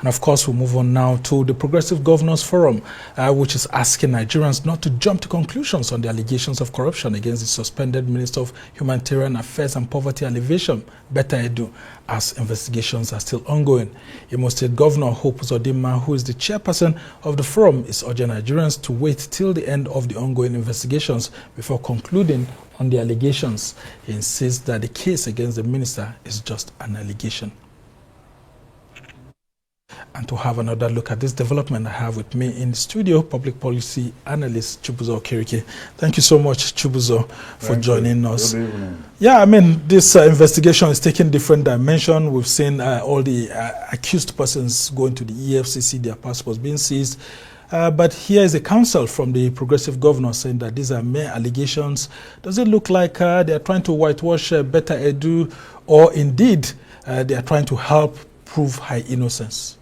of course, we'll move on now to the Progressive Governors Forum, which is asking Nigerians not to jump to conclusions on the allegations of corruption against the suspended Minister of Humanitarian Affairs and Poverty Alleviation, Betta, as investigations are still ongoing. Imo State Governor Hope Uzodinma, who is the chairperson of the forum, is urging Nigerians to wait till the end of the ongoing investigations before concluding on the allegations. He insists that the case against the minister is just an allegation. And to have another look at this development, I have with me in the studio public policy analyst Chibuzor Okereke. Thank you so much, Chibuzor, for joining us. Good evening. Yeah, I mean, this investigation is taking different dimension. We've seen all the accused persons going to the EFCC, their passports being seized. But here is a counsel from the Progressive Governor saying that these are mere allegations. Does it look like they are trying to whitewash Betta, or indeed they are trying to help prove her innocence?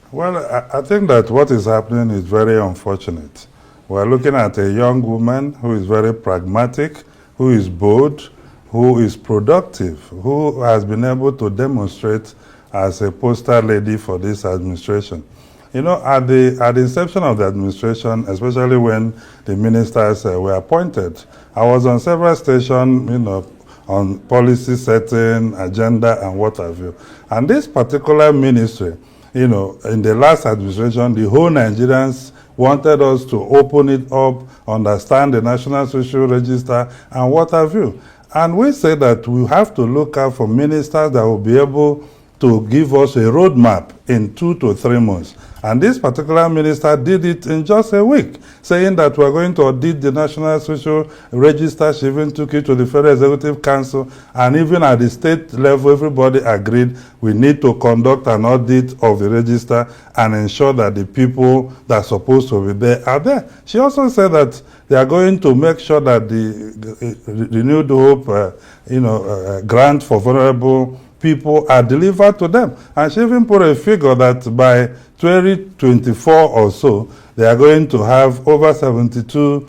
Well, I think that what is happening is very unfortunate. We're looking at a young woman who is very pragmatic, who is bold, who is productive, who has been able to demonstrate as a poster lady for this administration. You know, at the inception of the administration, especially when the ministers were appointed, I was on several stations, you know, on policy setting, agenda, and what have you. And this particular ministry, you know, in the last administration, the whole Nigerians wanted us to open it up, understand the National Social Register, and what have you. And we say that we have to look out for ministers that will be able to give us a roadmap in 2 to 3 months. And this particular minister did it in just a week, saying that we're going to audit the National Social Register. She even took it to the Federal Executive Council, and even at the state level, everybody agreed we need to conduct an audit of the register and ensure that the people that are supposed to be there are there. She also said that they are going to make sure that the Renewed Hope, grant for vulnerable people are delivered to them. And she even put a figure that by 2024 or so, they are going to have over 72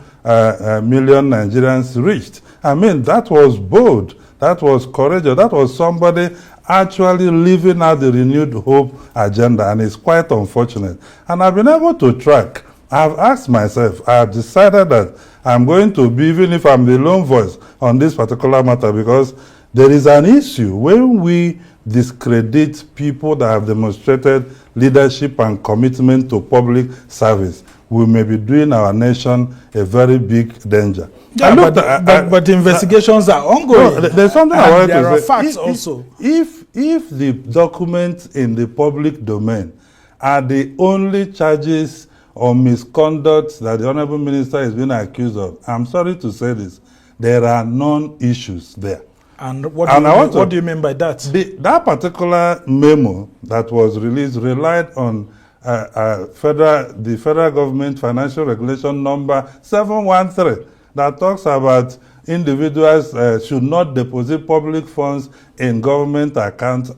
million Nigerians reached. I mean, that was bold, that was courageous, that was somebody actually living out the Renewed Hope agenda, and it's quite unfortunate. And I've been able to track. I've asked myself, I've decided that I'm going to be, even if I'm the lone voice on this particular matter, because there is an issue when we discredit people that have demonstrated leadership and commitment to public service. We may be doing our nation a very big danger. Yeah, but the investigations are ongoing. No, there's something I wanted to say. There are facts also. If the documents in the public domain are the only charges or misconduct that the Honorable Minister is being accused of, I'm sorry to say this, there are non-issues there. And what do you mean by that? That particular memo that was released relied on the federal government financial regulation number 713 that talks about individuals should not deposit public funds in government accounts,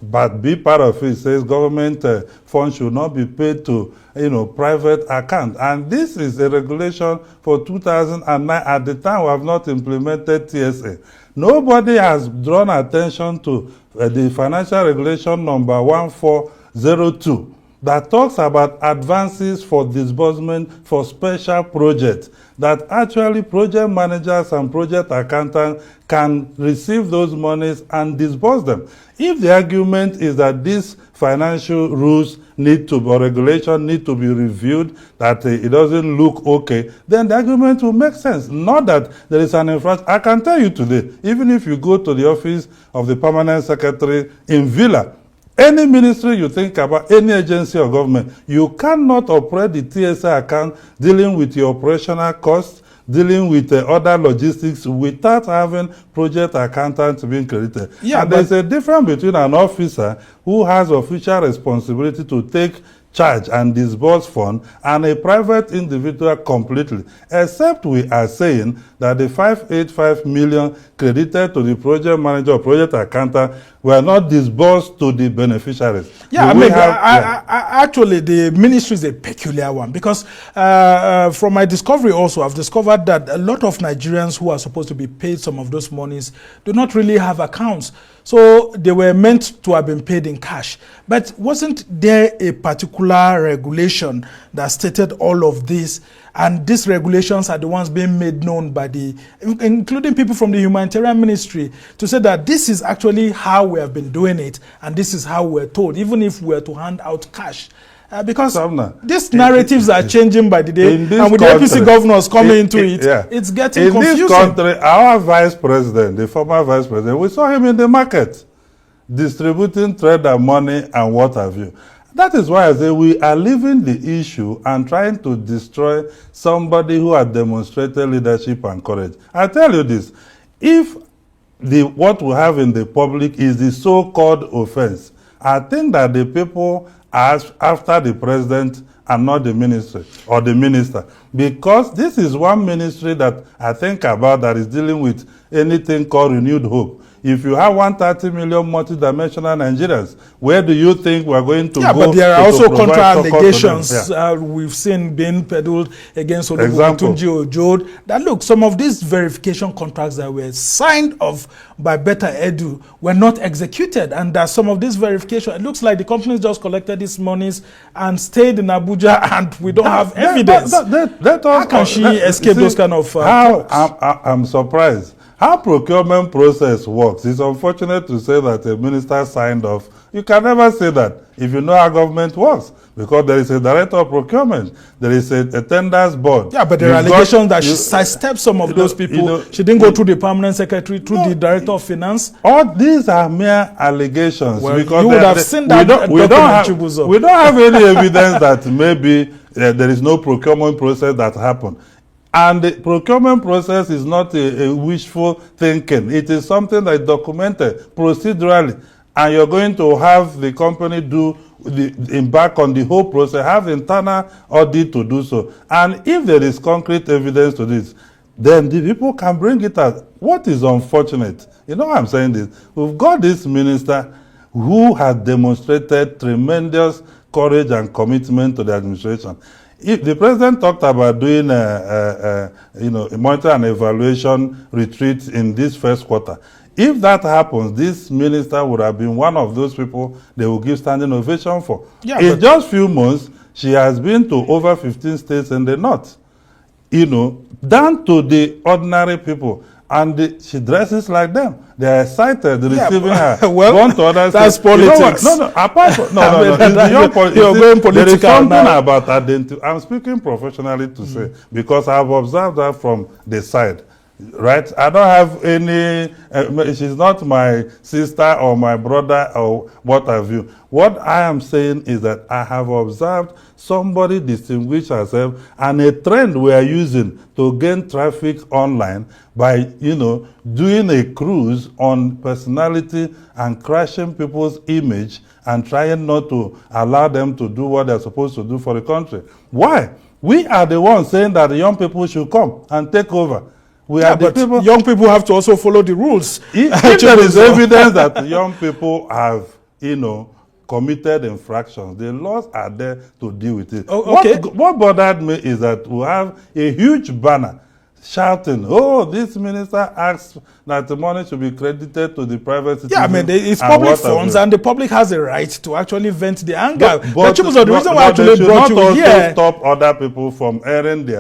but be part of it says government funds should not be paid to private accounts. And this is a regulation for 2009. At the time, we have not implemented TSA. Nobody has drawn attention to the financial regulation number 1402 that talks about advances for disbursement for special projects, that actually project managers and project accountants can receive those monies and disburse them. If the argument is that these financial rules or regulation need to be reviewed, that it doesn't look okay, then the argument will make sense. Not that there is an infraction. I can tell you today, even if you go to the office of the permanent secretary in Villa, any ministry you think about, any agency or government, you cannot operate the TSA account dealing with your operational costs, dealing with other logistics without having project accountants being credited. Yeah, and there's a difference between an officer who has official responsibility to take charge and disburse fund and a private individual completely, except we are saying that the 585 million credited to the project manager or project accountant were not disbursed to the beneficiaries. Yeah, actually, the ministry is a peculiar one because from my discovery also, I've discovered that a lot of Nigerians who are supposed to be paid some of those monies do not really have accounts. So they were meant to have been paid in cash. But wasn't there a particular regulation that stated all of this? And these regulations are the ones being made known by including people from the humanitarian ministry, to say that this is actually how we have been doing it, and this is how we're told, even if we were to hand out cash. Because these narratives are changing by the day, and with the APC governors coming into it, it's getting confusing. In this country, our vice president, the former vice president, we saw him in the market distributing trader money and what have you. That is why I say we are leaving the issue and trying to destroy somebody who has demonstrated leadership and courage. I tell you this, if what we have in the public is the so-called offense, I think that the people are after the president and not the ministry or the minister, because this is one ministry that I think about that is dealing with anything called renewed hope. If you have 130 million multidimensional Nigerians, where do you think we're going to go? Yeah, but there are also contra allegations we've seen being peddled against Tunji Ojo. That look, some of these verification contracts that were signed off by Betta Edu were not executed, and that some of this verification, it looks like the companies just collected these monies and stayed in Abuja, and we don't have evidence. How can she escape those kind of I'm surprised. How procurement process works, it's unfortunate to say that a minister signed off. You can never say that if you know how government works, because there is a director of procurement, there is a tenders board. Yeah, but there are allegations that she sidestepped some of those people. She didn't go through the permanent secretary, through the director of finance. All these are mere allegations. Well, because you would have seen that we don't have Chibuzor. We don't have any evidence that maybe there is no procurement process that happened. And the procurement process is not a wishful thinking. It is something that is documented procedurally. And you're going to have the company embark on the whole process, have internal audit to do so. And if there is concrete evidence to this, then the people can bring it out. What is unfortunate, you know why I'm saying this? We've got this minister who has demonstrated tremendous courage and commitment to the administration. If the president talked about doing a monitor and evaluation retreat in this first quarter. If that happens, this minister would have been one of those people they will give standing ovation for. Yeah, in just few months, she has been to over 15 states in the north, down to the ordinary people. And she dresses like them. They are excited receiving her. Well, gone to other that's states. politics. Apart from, you're going political. There is something now about identity. I'm speaking professionally to say, because I've observed that from the side. Right? I don't have any, she's not my sister or my brother or what have you. What I am saying is that I have observed somebody distinguish herself, and a trend we are using to gain traffic online by, doing a cruise on personality and crashing people's image and trying not to allow them to do what they're supposed to do for the country. Why? We are the ones saying that the young people should come and take over. But young people have to also follow the rules. If there is evidence that young people have, committed infractions, the laws are there to deal with it. Oh, okay. What bothered me is that we have a huge banner shouting, oh, this minister asked that the money should be credited to the private citizen. Yeah, I mean, it's public funds, and the public has a right to actually vent the anger. But Chibuzor, the reason why I actually brought you here... stop other people from airing their